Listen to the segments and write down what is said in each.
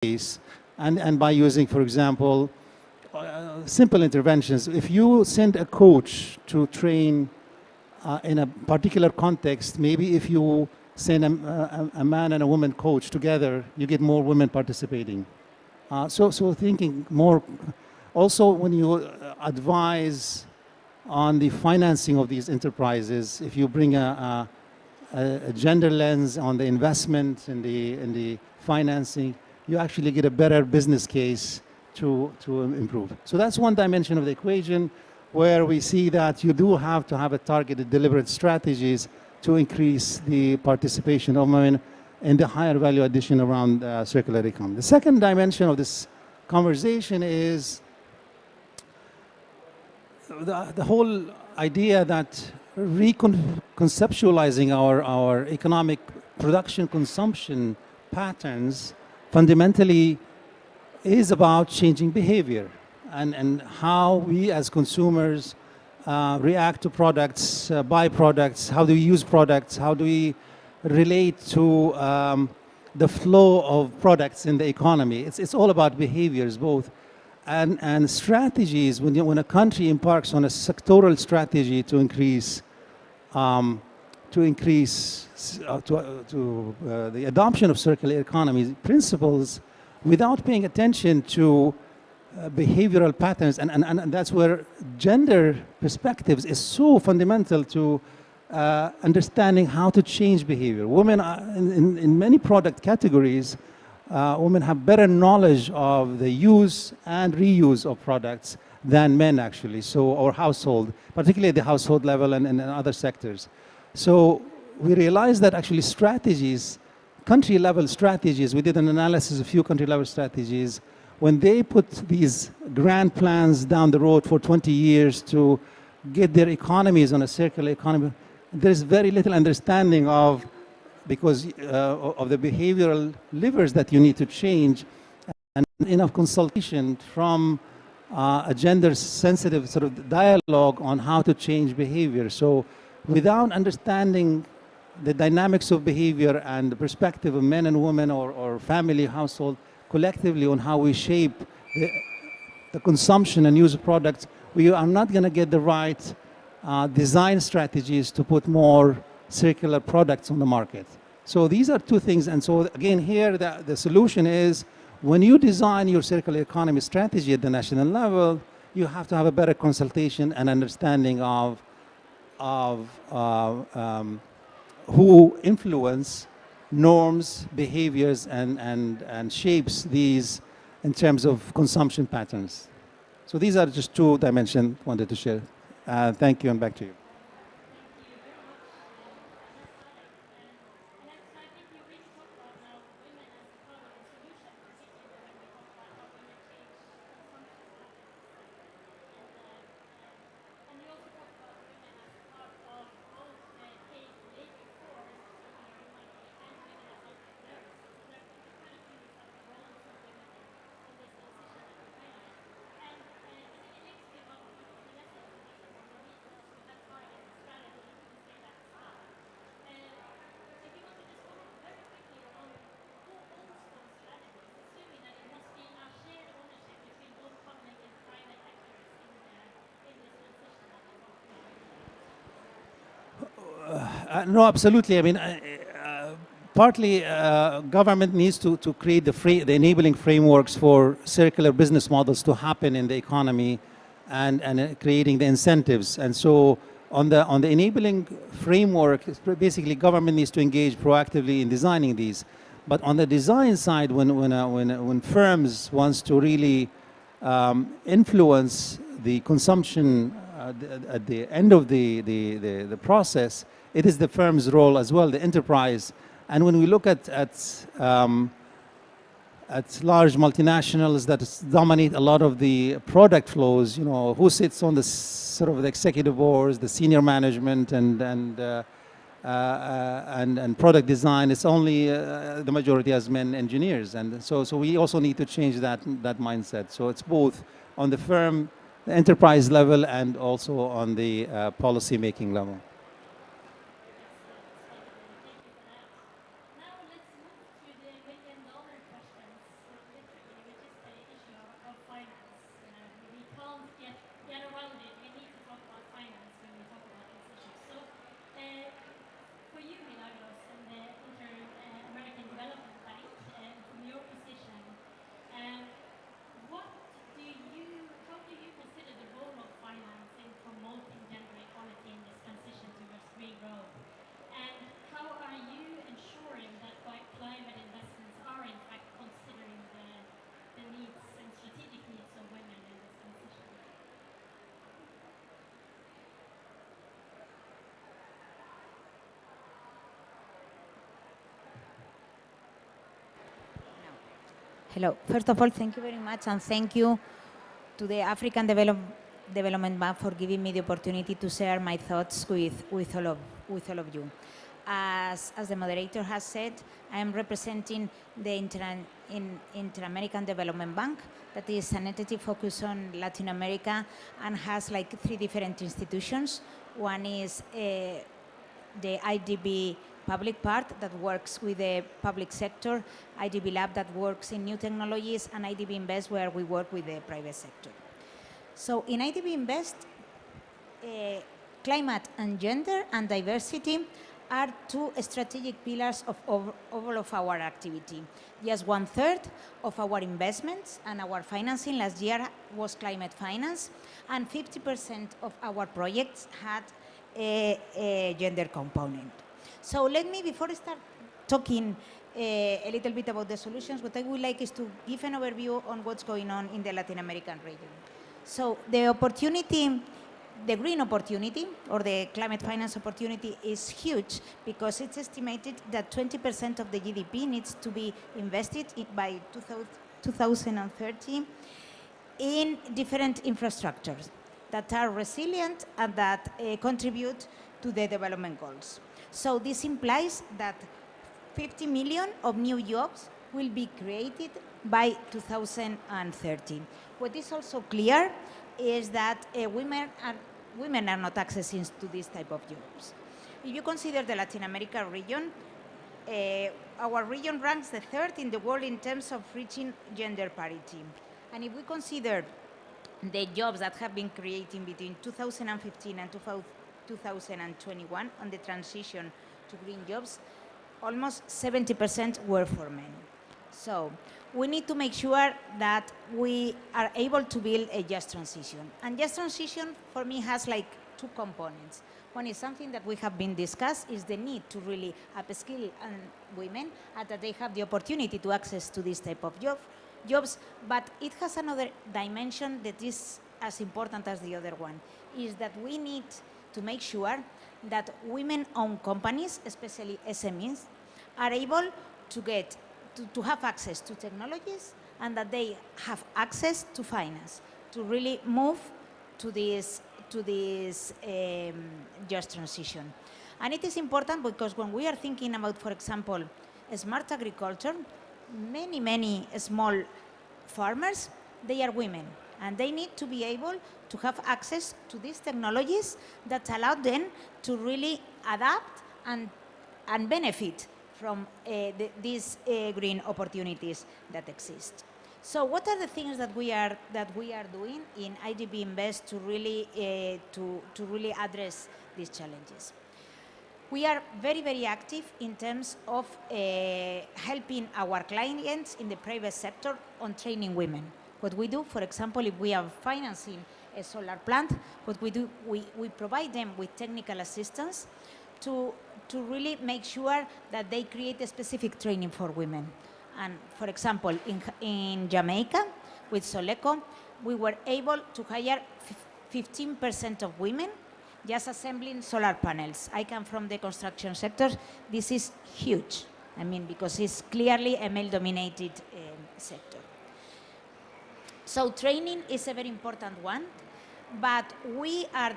case, and by using, for example, simple interventions. If you send a coach to train in a particular context, maybe if you send a man and a woman coach together, you get more women participating. So thinking more. Also, when you advise on the financing of these enterprises, if you bring a gender lens on the investment and the financing, you actually get a better business case to improve. So that's one dimension of the equation, where we see that you do have to have a targeted, deliberate strategies to increase the participation of women in the higher value addition around circular economy. The second dimension of this conversation is the whole idea that reconceptualizing our economic production consumption patterns fundamentally is about changing behavior and how we as consumers react to products, buy products, how do we use products, how do we relate to the flow of products in the economy. It's all about behaviors both. And strategies, when a country embarks on a sectoral strategy to increase the adoption of circular economy principles without paying attention to behavioral patterns, and that's where gender perspectives is so fundamental to understanding how to change behavior. Women are, in many product categories, women have better knowledge of the use and reuse of products than men actually, or household, particularly at the household level and in other sectors. So we realized that actually strategies, country level strategies, we did an analysis of a few country level strategies, when they put these grand plans down the road for 20 years to get their economies on a circular economy, there's very little understanding of, because of the behavioral levers that you need to change, and enough consultation from a gender-sensitive sort of dialogue on how to change behavior. So without understanding the dynamics of behavior and the perspective of men and women or family, household, collectively on how we shape the consumption and use of products, we are not going to get the right design strategies to put more circular products on the market. So these are two things. And so again, here the solution is, when you design your circular economy strategy at the national level, you have to have a better consultation and understanding of who influence norms, behaviors, and shapes these in terms of consumption patterns. So these are just two dimensions I wanted to share. Thank you, and back to you. No, absolutely. I mean, partly government needs to create the enabling frameworks for circular business models to happen in the economy, and creating the incentives. And so on the enabling framework, basically government needs to engage proactively in designing these. But on the design side, when firms wants to really influence the consumption at the end of the process, it is the firm's role as well, the enterprise. And when we look at large multinationals that dominate a lot of the product flows, you know, who sits on the sort of the executive boards, the senior management, and product design, it's only the majority as men engineers. And so we also need to change that mindset. So it's both on the firm, the enterprise level, and also on the policy making level. Hello. First of all, thank you very much, and thank you to the African Development Bank for giving me the opportunity to share my thoughts with all of you. As the moderator has said, I am representing the Inter-American Development Bank, that is an entity focused on Latin America and has like 3 different institutions. One is the IDB public part that works with the public sector, IDB Lab that works in new technologies, and IDB Invest where we work with the private sector. So in IDB Invest, climate and gender and diversity are 2 strategic pillars of all of our activity. Just 1/3 of our investments and our financing last year was climate finance, and 50% of our projects had a gender component. So let me, before I start talking a little bit about the solutions, what I would like is to give an overview on what's going on in the Latin American region. So the opportunity, the green opportunity, or the climate finance opportunity is huge because it's estimated that 20% of the GDP needs to be invested by 2030 in different infrastructures that are resilient and that contribute to the development goals. So this implies that 50 million of new jobs will be created by 2030. What is also clear is that women are not accessing to this type of jobs. If you consider the Latin America region, our region ranks the 3rd in the world in terms of reaching gender parity. And if we consider the jobs that have been created between 2015 and 2021 on the transition to green jobs, almost 70% were for men. So we need to make sure that we are able to build a just transition. And just transition for me has like 2 components. One is something that we have been discussed, is the need to really upskill women and that they have the opportunity to access to this type of jobs, but it has another dimension that is as important as the other one, is that we need to make sure that women-owned companies, especially SMEs, are able to have access to technologies and that they have access to finance to really move to this just transition. And it is important because when we are thinking about, for example, smart agriculture, many small farmers, they are women, and they need to be able to have access to these technologies that allow them to really adapt and benefit from these green opportunities that exist. So what are the things that we are doing in IDB Invest to really address these challenges? We are very active in terms of helping our clients in the private sector on training women. What we do, for example, if we are financing a solar plant, what we do, we provide them with technical assistance to really make sure that they create a specific training for women. And for example, in Jamaica, with Soleco, we were able to hire 15% of women just assembling solar panels. I come from the construction sector. This is huge. I mean, because it's clearly a male-dominated sector. So training is a very important one, but we are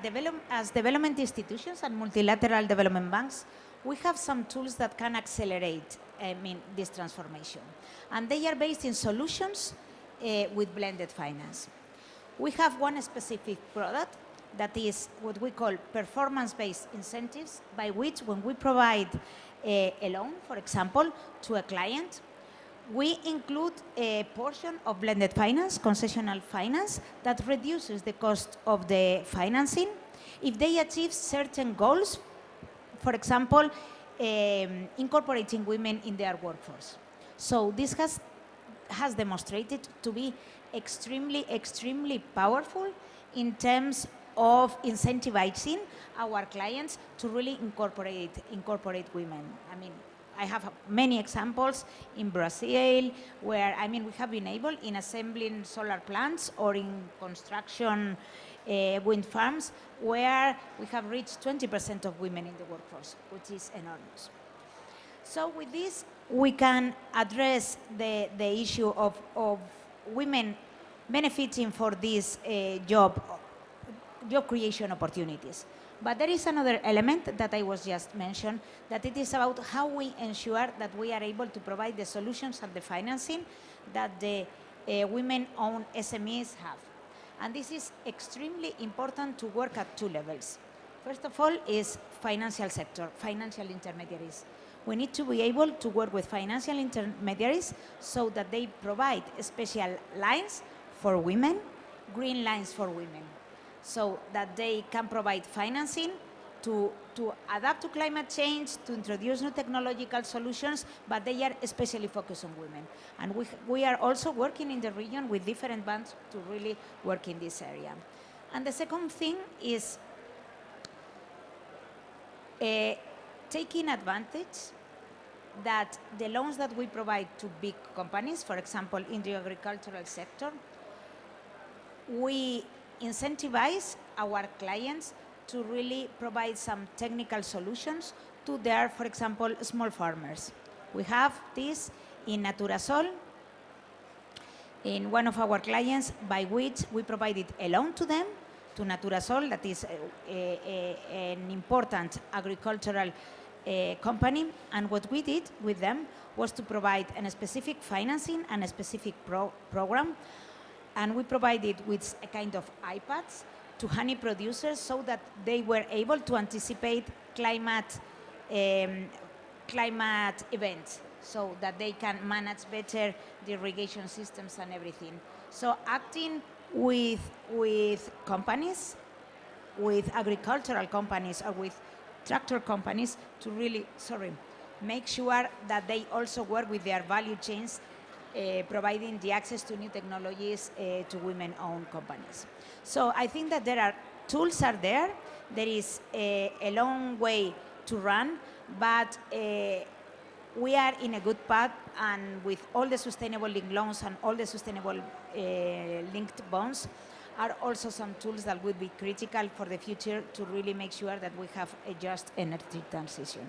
as development institutions and multilateral development banks, we have some tools that can accelerate this transformation. And they are based in solutions with blended finance. We have one specific product that is what we call performance-based incentives, by which when we provide a loan, for example, to a client, we include a portion of blended finance, concessional finance, that reduces the cost of the financing if they achieve certain goals, for example, incorporating women in their workforce. So this has demonstrated to be extremely powerful in terms of incentivizing our clients to really incorporate women. I mean, I have many examples in Brazil where, I mean, we have been able in assembling solar plants or in construction wind farms where we have reached 20% of women in the workforce, which is enormous. So with this, we can address the issue of women benefiting for these job creation opportunities. But there is another element that I was just mentioned, that it is about how we ensure that we are able to provide the solutions and the financing that the women-owned SMEs have. And this is extremely important to work at two levels. First of all is financial sector, financial intermediaries. We need to be able to work with financial intermediaries so that they provide special lines for women, green lines for women, so that they can provide financing to adapt to climate change, to introduce new technological solutions, but they are especially focused on women. And we are also working in the region with different banks to really work in this area. And the second thing is taking advantage that the loans that we provide to big companies, for example, in the agricultural sector, we incentivize our clients to really provide some technical solutions to their, for example, small farmers. We have this in Naturasol, in one of our clients, by which we provided a loan to them, to Naturasol, that is an important agricultural company. And what we did with them was to provide a specific financing and a specific program. And we provided with a kind of iPads to honey producers so that they were able to anticipate climate events, so that they can manage better the irrigation systems and everything. So acting with companies, with agricultural companies or with tractor companies to really, make sure that they also work with their value chains, providing the access to new technologies to women-owned companies. So I think that there are tools are there. There is a long way to run, but we are in a good path, and with all the sustainable linked loans and all the sustainable linked bonds are also some tools that will be critical for the future to really make sure that we have a just energy transition.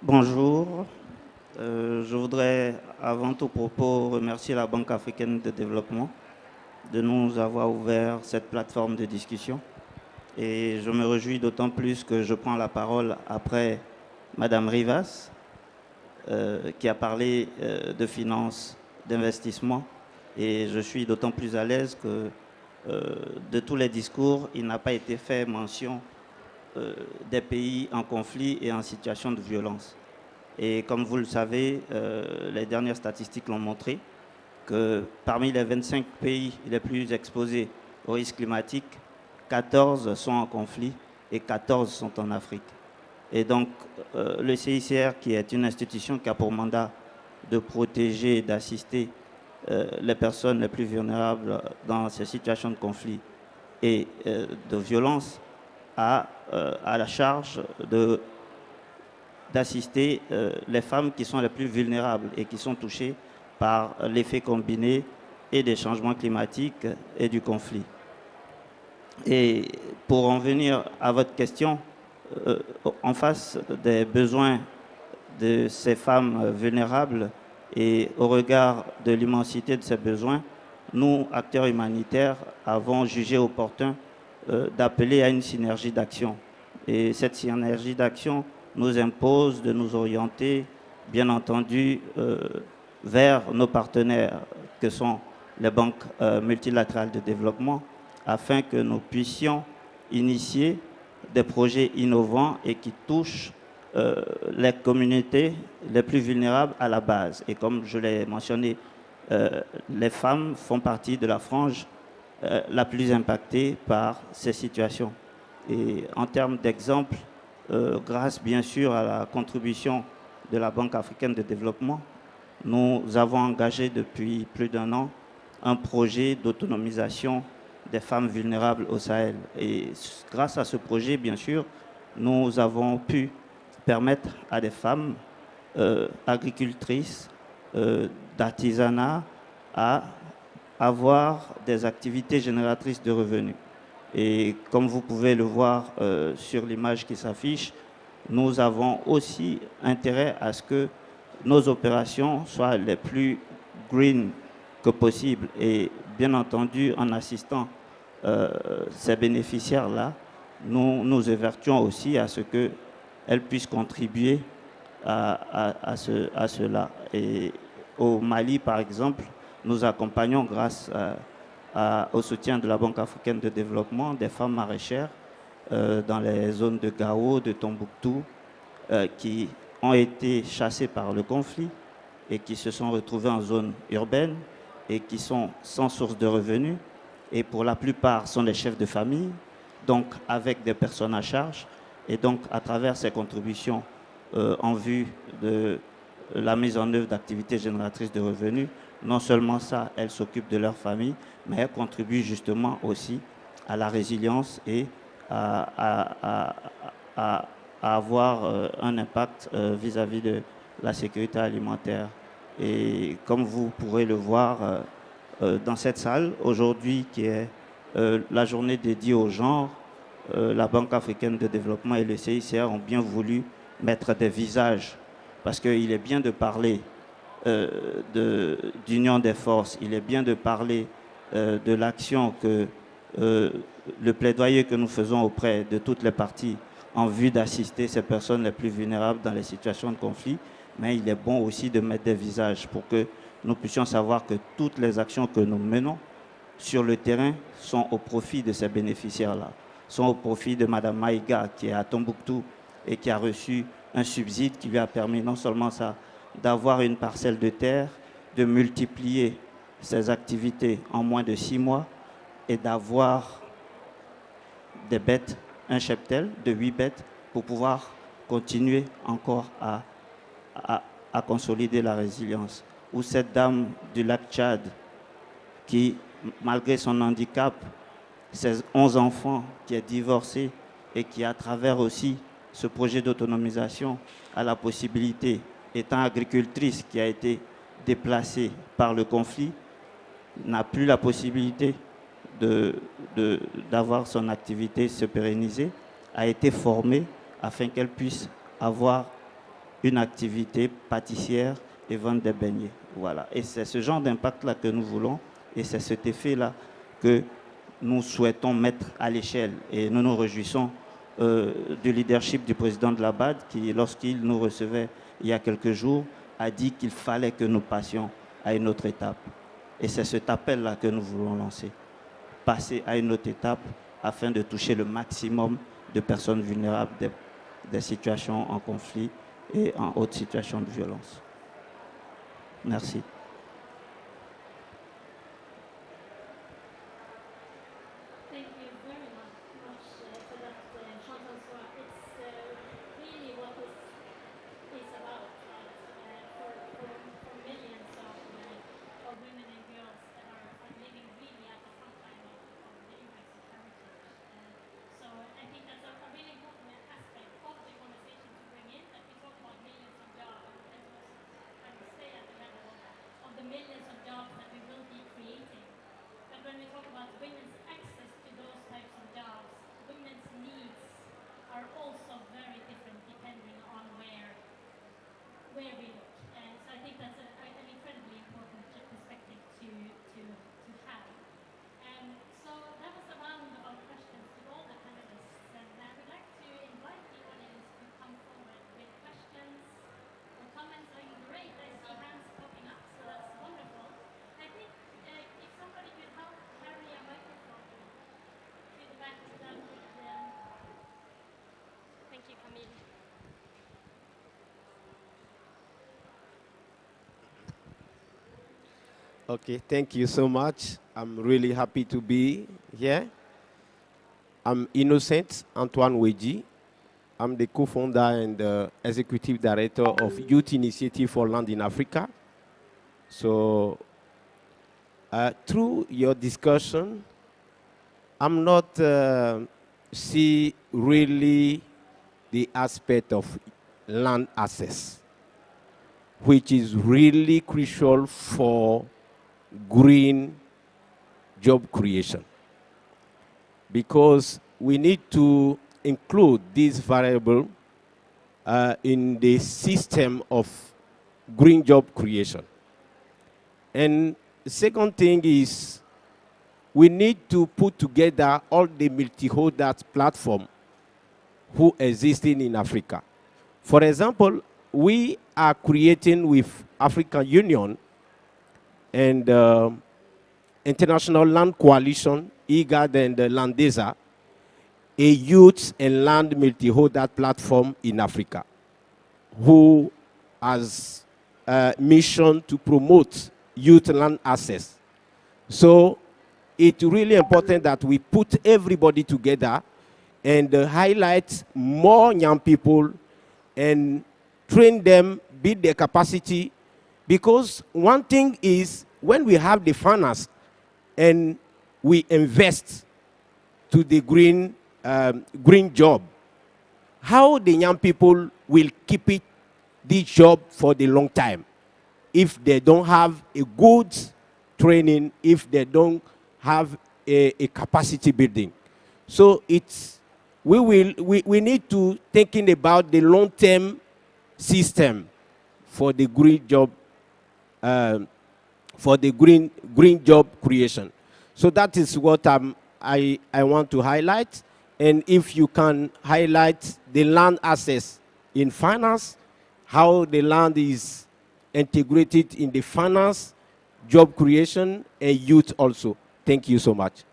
Bonjour. Je voudrais avant tout propos remercier la Banque africaine de développement de nous avoir ouvert cette plateforme de discussion. Et je me réjouis d'autant plus que je prends la parole après Madame Rivas, qui a parlé de finances, d'investissement. Et je suis d'autant plus à l'aise que de tous les discours, il n'a pas été fait mention des pays en conflit et en situation de violence. Et comme vous le savez, les dernières statistiques l'ont montré que parmi les 25 pays les plus exposés aux risques climatiques, 14 sont en conflit et 14 sont en Afrique. Et donc, le CICR, qui est une institution qui a pour mandat de protéger et d'assister les personnes les plus vulnérables dans ces situations de conflit et de violence, a à la charge d'assister les femmes qui sont les plus vulnérables et qui sont touchées par l'effet combiné et des changements climatiques et du conflit. Et pour en venir à votre question, en face des besoins de ces femmes vulnérables et au regard de l'immensité de ses besoins, nous, acteurs humanitaires, avons jugé opportun d'appeler à une synergie d'action. Et cette synergie d'action nous impose de nous orienter, bien entendu, vers nos partenaires, que sont les banques multilatérales de développement, afin que nous puissions initier des projets innovants et qui touchent les communautés les plus vulnérables à la base. Et comme je l'ai mentionné, les femmes font partie de la frange la plus impactée par ces situations. Et en termes d'exemple, grâce bien sûr à la contribution de la Banque africaine de développement, nous avons engagé depuis plus d'un an un projet d'autonomisation des femmes vulnérables au Sahel. Et grâce à ce projet, bien sûr, nous avons pu permettre à des femmes agricultrices, d'artisanat, à avoir des activités génératrices de revenus. Et comme vous pouvez le voir sur l'image qui s'affiche, nous avons aussi intérêt à ce que nos opérations soient les plus green que possible. Et bien entendu, en assistant ces bénéficiaires-là, nous nous évertuons aussi à ce qu'elles puissent contribuer à cela. Et au Mali, par exemple, nous accompagnons grâce au soutien de la Banque africaine de développement des femmes maraîchères dans les zones de Gao, de Tombouctou, qui ont été chassées par le conflit et qui se sont retrouvées en zone urbaine et qui sont sans source de revenus. Et pour la plupart sont des chefs de famille, donc avec des personnes à charge. Et donc à travers ces contributions en vue de la mise en œuvre d'activités génératrices de revenus, non seulement ça, elles s'occupent de leur famille, mais elles contribuent justement aussi à la résilience et à avoir un impact vis-à-vis de la sécurité alimentaire. Et comme vous pourrez le voir dans cette salle, aujourd'hui qui est la journée dédiée au genre, la Banque africaine de développement et le CICR ont bien voulu mettre des visages, parce qu'il est bien de parler d'union des forces, il est bien de parler de l'action que le plaidoyer que nous faisons auprès de toutes les parties en vue d'assister ces personnes les plus vulnérables dans les situations de conflit, mais il est bon aussi de mettre des visages pour que nous puissions savoir que toutes les actions que nous menons sur le terrain sont au profit de ces bénéficiaires-là, sont au profit de Mme Maïga qui est à Tombouctou et qui a reçu un subside qui lui a permis non seulement ça, d'avoir une parcelle de terre, de multiplier ses activités en moins de 6 mois et d'avoir des bêtes, un cheptel de 8 bêtes pour pouvoir continuer encore à consolider la résilience. Ou cette dame du lac Tchad qui, malgré son handicap, ses 11 enfants, qui est divorcée et qui, à travers aussi ce projet d'autonomisation, a la possibilité, étant agricultrice qui a été déplacée par le conflit, n'a plus la possibilité d'avoir son activité se pérenniser, a été formée afin qu'elle puisse avoir une activité pâtissière et vendre des beignets. Voilà. Et c'est ce genre d'impact-là que nous voulons et c'est cet effet-là que nous souhaitons mettre à l'échelle. Et nous nous réjouissons du leadership du président de la BAD qui, lorsqu'il nous recevait il y a quelques jours, a dit qu'il fallait que nous passions à une autre étape. Et c'est cet appel-là que nous voulons lancer. Passer à une autre étape afin de toucher le maximum de personnes vulnérables des situations en conflit et en haute situation de violence. Merci. Okay, thank you so much. I'm really happy to be here. I'm Innocent Antoine Weji. I'm the co-founder and executive director of Youth Initiative for Land in Africa. So through your discussion, I'm not see really the aspect of land access, which is really crucial for green job creation. Because we need to include this variable in the system of green job creation. And the second thing is we need to put together all the multi-holders platform who existing in Africa. For example, we are creating with African Union and International Land Coalition, IGAD and Landesa, a youth and land multi-holder platform in Africa, who has a mission to promote youth land access. So it's really important that we put everybody together and highlight more young people and train them, build their capacity. Because one thing is, when we have the finance and we invest to the green job, how the young people will keep this job for the long time if they don't have a good training, if they don't have a capacity building. So we need to thinking about the long-term system for the green job green job creation. So that is what I want to highlight. And if you can highlight the land access in finance, how the land is integrated in the finance, job creation, and youth also. Thank you so much.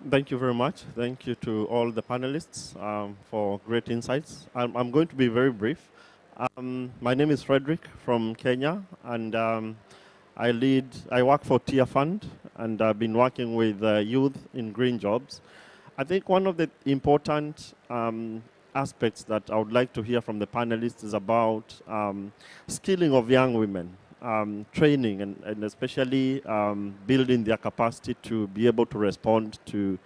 Thank you very much. Thank you to all the panelists for great insights. I'm going to be very brief. My name is Frederick from Kenya, and I work for Tia Fund, and I've been working with youth in green jobs. I think one of the important aspects that I would like to hear from the panelists is about skilling of young women. Training and especially building their capacity to be able to respond to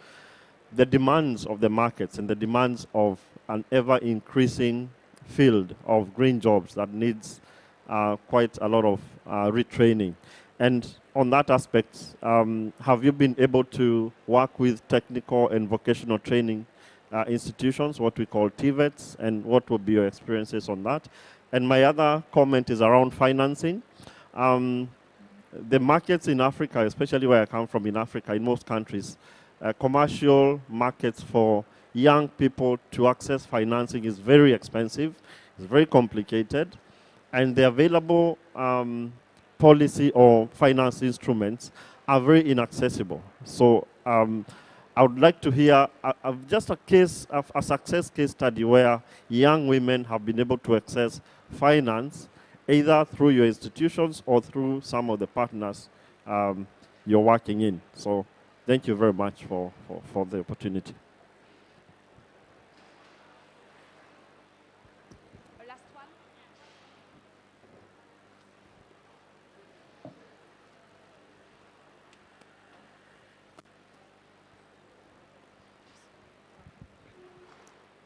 the demands of the markets and the demands of an ever-increasing field of green jobs that needs quite a lot of retraining. And on that aspect, have you been able to work with technical and vocational training institutions, what we call TVETs, and what will be your experiences on that? And my other comment is around financing. The markets in Africa, especially where I come from in Africa, in most countries, commercial markets for young people to access financing is very expensive, it's very complicated, and the available policy or finance instruments are very inaccessible. So I would like to hear just a success case study where young women have been able to access finance either through your institutions or through some of the partners you're working in. So thank you very much for the opportunity. Last one.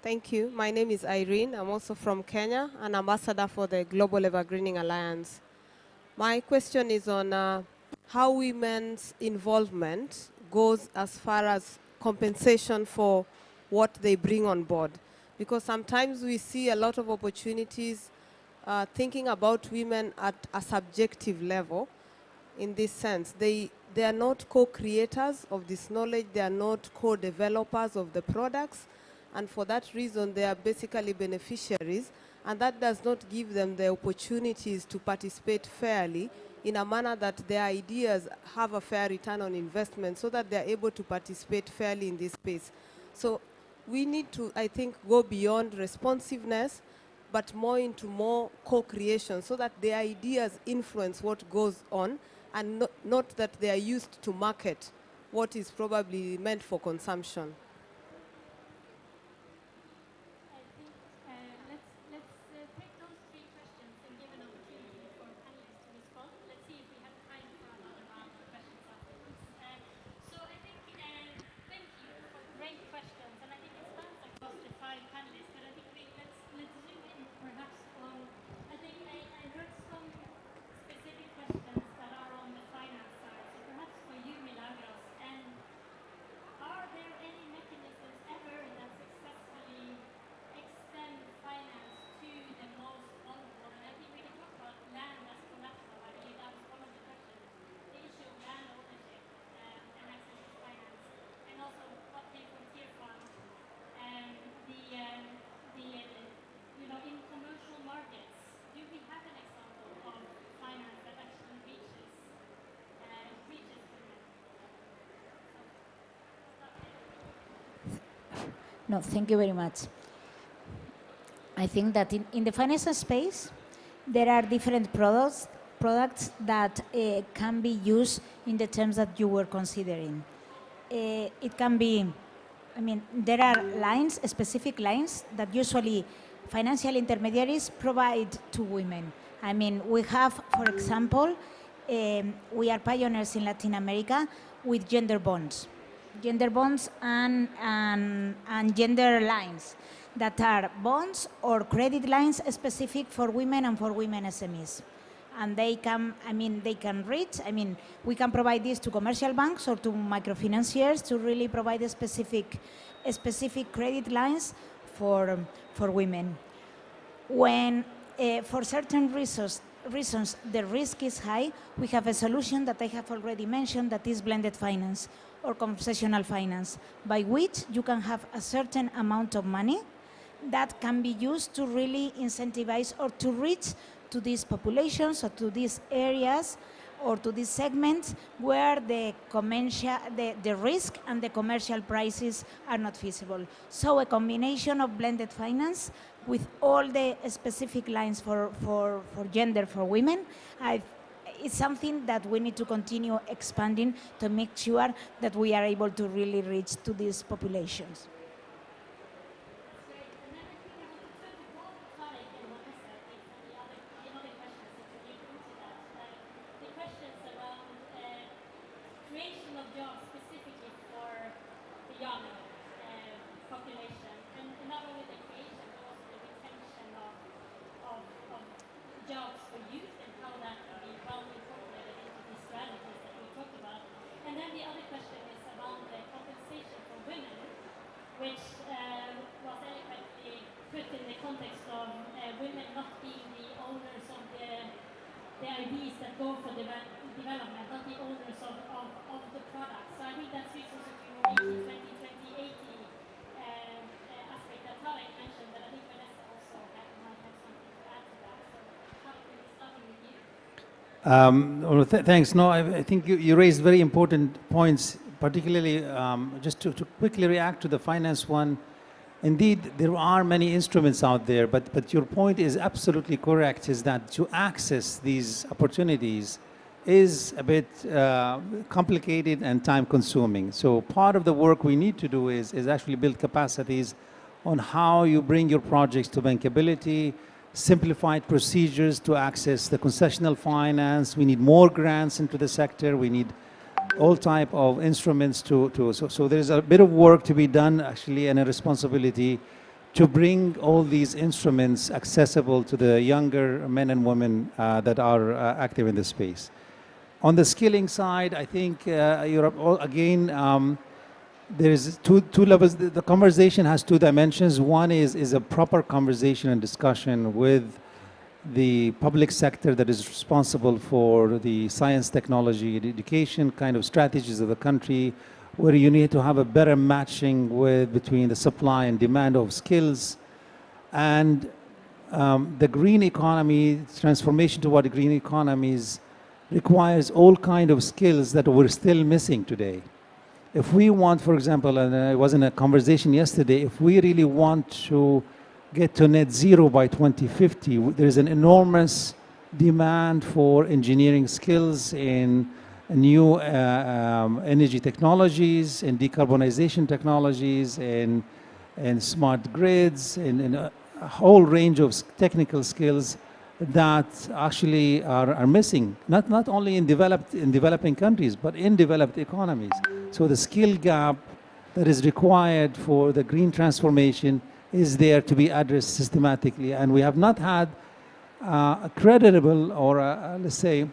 Thank you. My name is Irene. I'm also from Kenya, an ambassador for the Global Evergreening Alliance. My question is on how women's involvement goes as far as compensation for what they bring on board. Because sometimes we see a lot of opportunities thinking about women at a subjective level in this sense. They are not co-creators of this knowledge. They are not co-developers of the products. And for that reason, they are basically beneficiaries, and that does not give them the opportunities to participate fairly in a manner that their ideas have a fair return on investment so that they're able to participate fairly in this space. So we need to, I think, go beyond responsiveness, but more into more co-creation so that the ideas influence what goes on and not that they are used to market what is probably meant for consumption. No, thank you very much. I think that in the financial space, there are different products that can be used in the terms that you were considering. It can be, I mean, there are lines, specific lines that usually financial intermediaries provide to women. I mean, we have, for example, we are pioneers in Latin America with gender bonds and gender lines that are bonds or credit lines specific for women and for women SMEs. And they can, I mean, they can reach, I mean, we can provide this to commercial banks or to microfinanciers to really provide a specific credit lines for women. When, for certain reasons, the risk is high, we have a solution that I have already mentioned that is blended finance or concessional finance, by which you can have a certain amount of money that can be used to really incentivize or to reach to these populations or to these areas or to these segments where the risk and the commercial prices are not feasible. So a combination of blended finance with all the specific lines for gender, for women, it's something that we need to continue expanding to make sure that we are able to really reach to these populations. Thanks. No, I think you raised very important points, particularly just to quickly react to the finance one. Indeed, there are many instruments out there, but your point is absolutely correct, is that to access these opportunities is a bit complicated and time-consuming. So part of the work we need to do is actually build capacities on how you bring your projects to bankability, simplified procedures to access the concessional finance. We need more grants into the sector. We need all type of instruments so there's a bit of work to be done actually, and a responsibility to bring all these instruments accessible to the younger men and women that are active in this space. On the skilling side, I think Europe, again, there is two levels. The conversation has two dimensions. One is a proper conversation and discussion with the public sector that is responsible for the science, technology, and education kind of strategies of the country, where you need to have a better matching between the supply and demand of skills. And the green economy, transformation toward the green economies requires all kind of skills that we're still missing today. If we want, for example, and I was in a conversation yesterday, if we really want to get to net zero by 2050, there's an enormous demand for engineering skills in new energy technologies, in decarbonization technologies, in smart grids, in a whole range of technical skills that actually are missing, not only in developing countries, but in developed economies. So the skill gap that is required for the green transformation is there to be addressed systematically. And we have not had a credible or let's say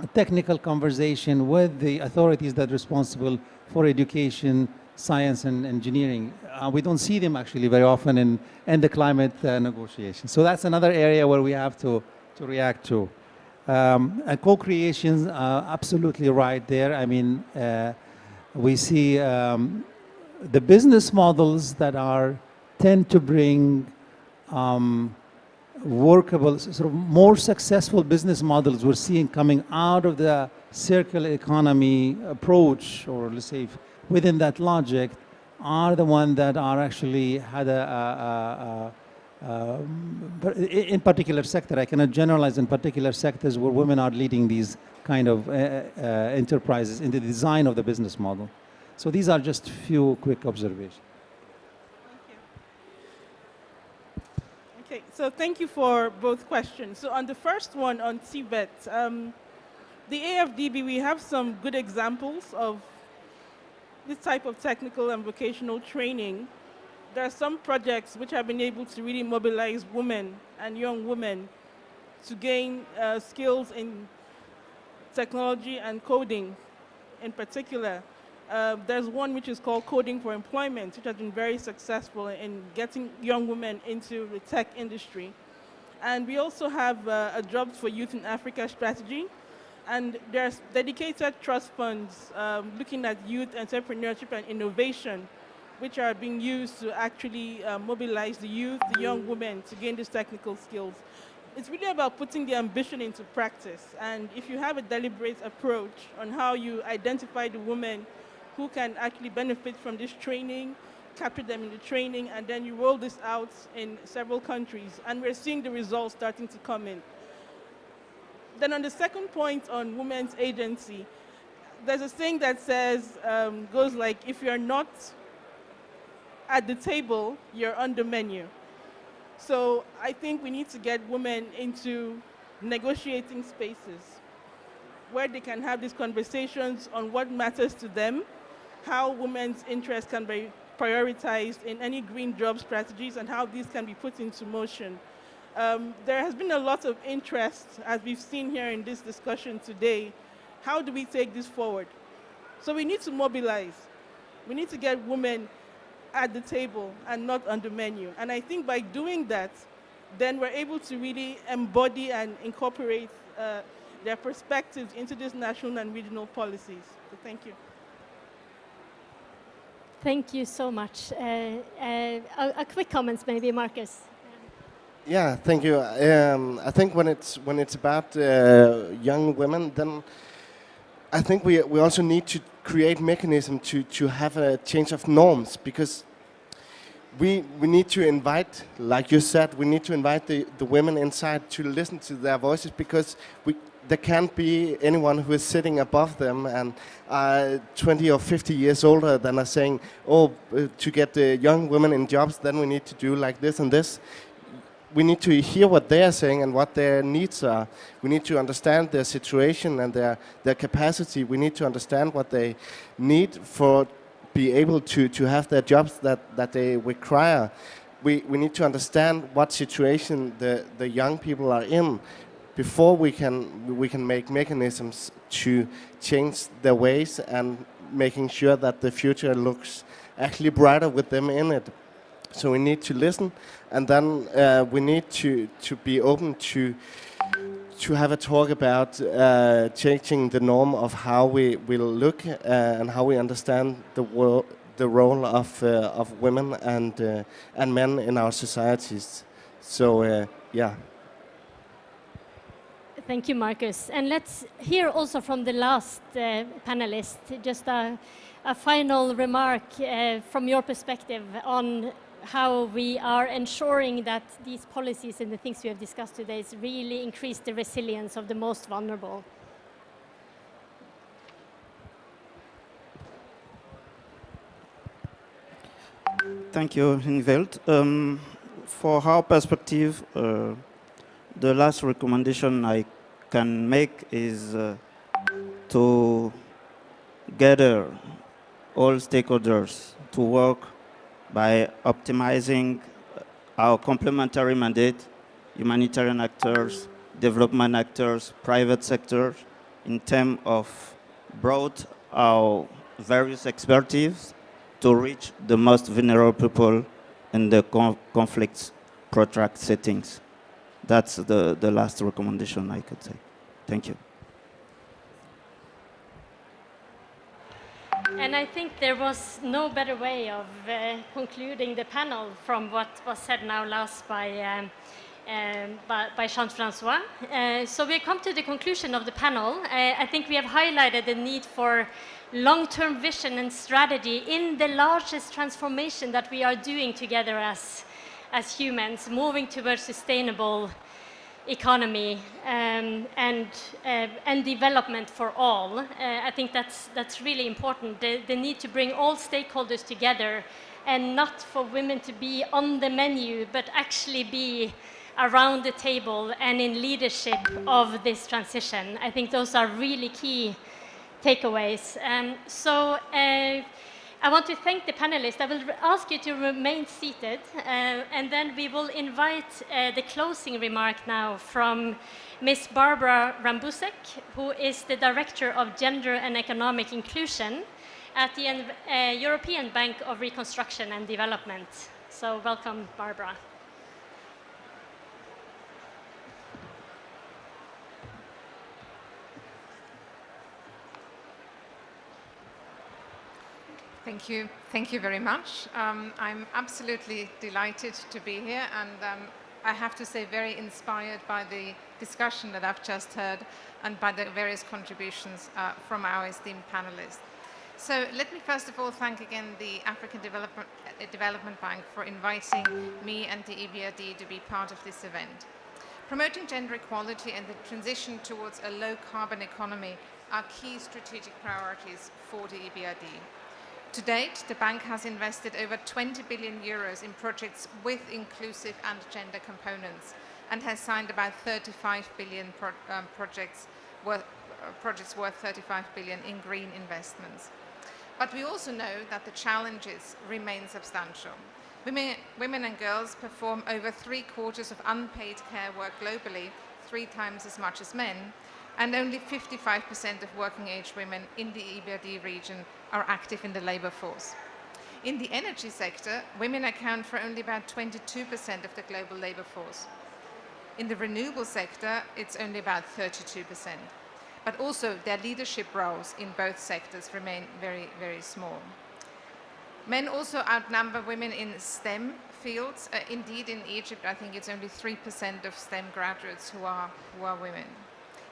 a technical conversation with the authorities that are responsible for education, science and engineering. We don't see them actually very often in the climate negotiations. So that's another area where we have to react to. And co-creation, absolutely right there. I mean, we see the business models that tend to bring workable, sort of more successful business models we're seeing coming out of the circular economy approach, or let's say within that logic, are the ones that are actually had in particular sector. I cannot generalize in particular sectors where women are leading these kind of enterprises in the design of the business model. So these are just few quick observations. Okay, so thank you for both questions. So on the first one on TVET, the AFDB, we have some good examples of this type of technical and vocational training. There are some projects which have been able to really mobilize women and young women to gain skills in technology and coding in particular. There's one which is called Coding for Employment, which has been very successful in getting young women into the tech industry. And we also have a Jobs for Youth in Africa strategy. And there's dedicated trust funds looking at youth entrepreneurship and innovation, which are being used to actually mobilize the youth, the young women, to gain these technical skills. It's really about putting the ambition into practice. And if you have a deliberate approach on how you identify the women who can actually benefit from this training, capture them in the training, and then you roll this out in several countries. And we're seeing the results starting to come in. Then on the second point on women's agency, there's a saying that says, goes like, if you're not at the table, you're on the menu. So I think we need to get women into negotiating spaces where they can have these conversations on what matters to them, how women's interests can be prioritized in any green job strategies, and how these can be put into motion. There has been a lot of interest, as we've seen here in this discussion today. How do we take this forward? So we need to mobilize. We need to get women at the table and not on the menu. And I think by doing that, then we're able to really embody and incorporate their perspectives into these national and regional policies. So thank you. Thank you so much. A quick comments, maybe, Marcus. Yeah, thank you. I think when it's about young women, then I think we also need to create mechanism to have a change of norms, because we need to invite, like you said, we need to invite the women inside to listen to their voices, because there can't be anyone who is sitting above them and 20 or 50 years older than are saying, oh, to get the young women in jobs, then we need to do like this and this. We need to hear what they are saying and what their needs are. We need to understand their situation and their capacity. We need to understand what they need for be able to have their jobs that they require. We need to understand what situation the young people are in before we can make mechanisms to change their ways and making sure that the future looks actually brighter with them in it. So we need to listen, and then we need to be open to have a talk about changing the norm of how we will look and how we understand the role of women and men in our societies. So yeah. Thank you, Marcus. And let's hear also from the last panelist, just a final remark from your perspective on how we are ensuring that these policies and the things we have discussed today really increase the resilience of the most vulnerable. Thank you, Ingvild. For our perspective, the last recommendation I can make is to gather all stakeholders to work by optimizing our complementary mandate, humanitarian actors, development actors, private sector, in terms of broad our various expertise to reach the most vulnerable people in the conflicts protract settings. That's the last recommendation I could say. Thank you. And I think there was no better way of concluding the panel from what was said now last by Jean-Francois. So we come to the conclusion of the panel. I think we have highlighted the need for long-term vision and strategy in the largest transformation that we are doing together as humans, moving towards sustainable economy and development for all. I think that's really important. The need to bring all stakeholders together and not for women to be on the menu, but actually be around the table and in leadership of this transition. I think those are really key takeaways. So I want to thank the panelists. I will ask you to remain seated, and then we will invite the closing remark now from Ms. Barbara Rambusek, who is the Director of Gender and Economic Inclusion at the European Bank of Reconstruction and Development. So welcome, Barbara. Thank you. Thank you very much. I'm absolutely delighted to be here, and I have to say very inspired by the discussion that I've just heard and by the various contributions from our esteemed panelists. So let me first of all thank again the African Development Bank for inviting me and the EBRD to be part of this event. Promoting gender equality and the transition towards a low-carbon economy are key strategic priorities for the EBRD. To date, the bank has invested over 20 billion euros in projects with inclusive and gender components and has signed about 35 billion projects worth 35 billion in green investments. But we also know that the challenges remain substantial. Women and girls perform over 3/4 of unpaid care work globally, 3 times as much as men, and only 55% of working-age women in the EBRD region are active in the labor force. In the energy sector, women account for only about 22% of the global labor force. In the renewable sector, it's only about 32%. But also, their leadership roles in both sectors remain very, very small. Men also outnumber women in STEM fields. Indeed, in Egypt, I think it's only 3% of STEM graduates who are women.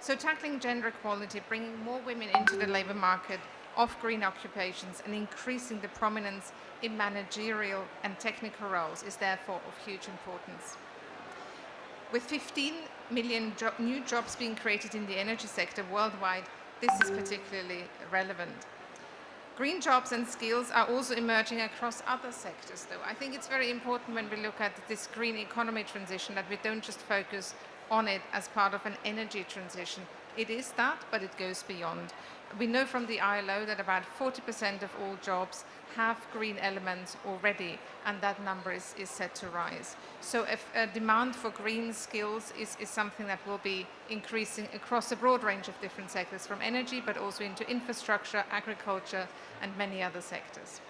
So tackling gender equality, bringing more women into the labor market of green occupations and increasing the prominence in managerial and technical roles is therefore of huge importance. With 15 million new jobs being created in the energy sector worldwide, this is particularly relevant. Green jobs and skills are also emerging across other sectors, though. I think it's very important when we look at this green economy transition that we don't just focus on it as part of an energy transition. It is that, but it goes beyond. We know from the ILO that about 40% of all jobs have green elements already, and that number is set to rise. So if a demand for green skills is something that will be increasing across a broad range of different sectors, from energy, but also into infrastructure, agriculture, and many other sectors.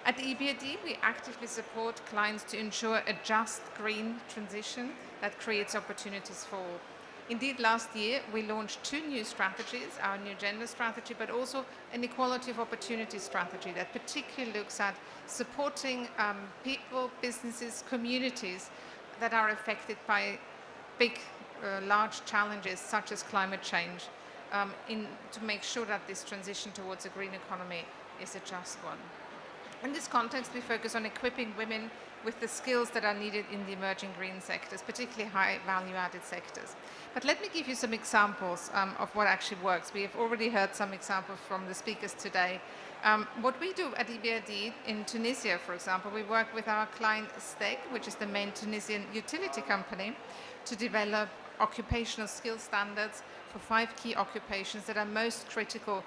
At the EBRD, we actively support clients to ensure a just green transition that creates opportunities for all. Indeed, last year, we launched 2 new strategies, our new gender strategy, but also an equality of opportunity strategy that particularly looks at supporting people, businesses, communities that are affected by big large challenges such as climate change to make sure that this transition towards a green economy is a just one. In this context, we focus on equipping women with the skills that are needed in the emerging green sectors, particularly high value-added sectors. But let me give you some examples of what actually works. We have already heard some examples from the speakers today. What we do at EBRD in Tunisia, for example, we work with our client STEG, which is the main Tunisian utility company, to develop occupational skill standards for 5 key occupations that are most critical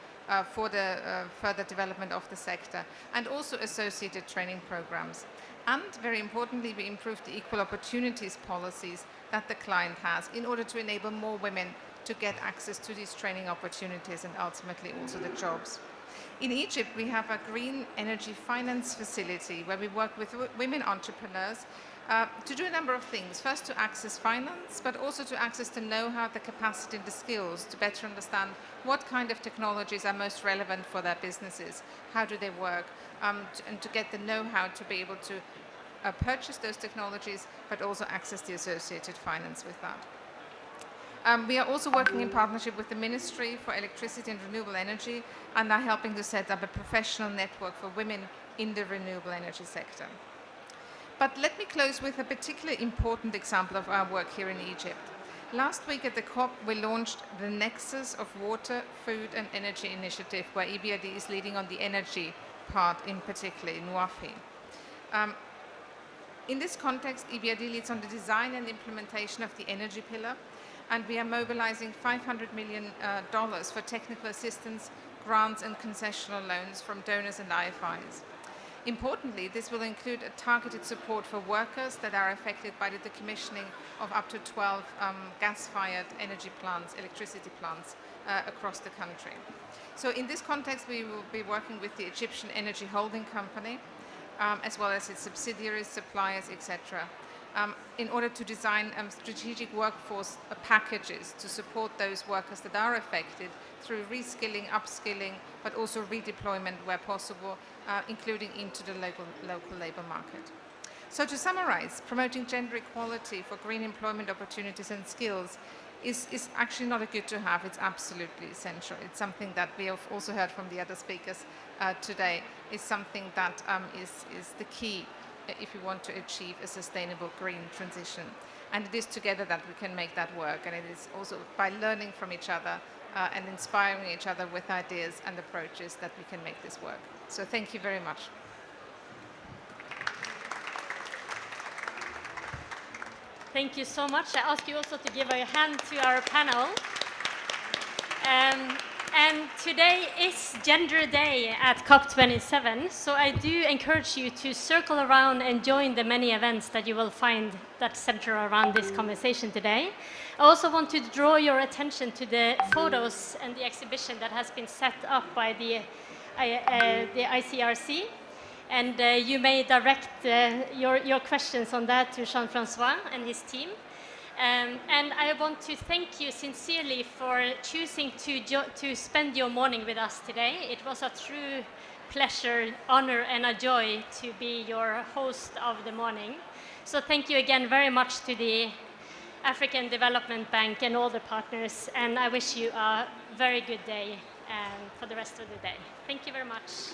for the further development of the sector, and also associated training programs. And very importantly, we improve the equal opportunities policies that the client has in order to enable more women to get access to these training opportunities and ultimately also the jobs. In Egypt, we have a green energy finance facility where we work with women entrepreneurs to do a number of things. First, to access finance, but also to access the know-how, the capacity, and the skills to better understand what kind of technologies are most relevant for their businesses, how do they work, and to get the know-how to be able to purchase those technologies, but also access the associated finance with that. We are also working in partnership with the Ministry for Electricity and Renewable Energy and are helping to set up a professional network for women in the renewable energy sector. But let me close with a particularly important example of our work here in Egypt. Last week at the COP, we launched the Nexus of Water, Food and Energy Initiative, where EBRD is leading on the energy part in particular in Wafi. In this context, EBRD leads on the design and implementation of the energy pillar, and we are mobilizing $500 million for technical assistance, grants and concessional loans from donors and IFIs. Importantly, this will include a targeted support for workers that are affected by the decommissioning of up to 12 gas-fired energy plants, electricity plants across the country. So in this context, we will be working with the Egyptian Energy Holding Company, as well as its subsidiaries, suppliers, etc., in order to design strategic workforce packages to support those workers that are affected through reskilling, upskilling, but also redeployment where possible, including into the local labor market. So to summarize, promoting gender equality for green employment opportunities and skills is actually not a good to have, it's absolutely essential. It's something that we have also heard from the other speakers today, is something that is the key if you want to achieve a sustainable green transition. And it is together that we can make that work, and it is also by learning from each other and inspiring each other with ideas and approaches that we can make this work. So thank you very much. Thank you so much. I ask you also to give a hand to our panel. And today is Gender Day at Cop27, so I do encourage you to circle around and join the many events that you will find that center around this conversation today. I also want to draw your attention to the photos and the exhibition that has been set up by the ICRC. And you may direct your questions on that to Jean-Francois and his team. And I want to thank you sincerely for choosing to spend your morning with us today. It was a true pleasure, honor, and a joy to be your host of the morning. So thank you again very much to the African Development Bank and all the partners. And I wish you a very good day for the rest of the day. Thank you very much.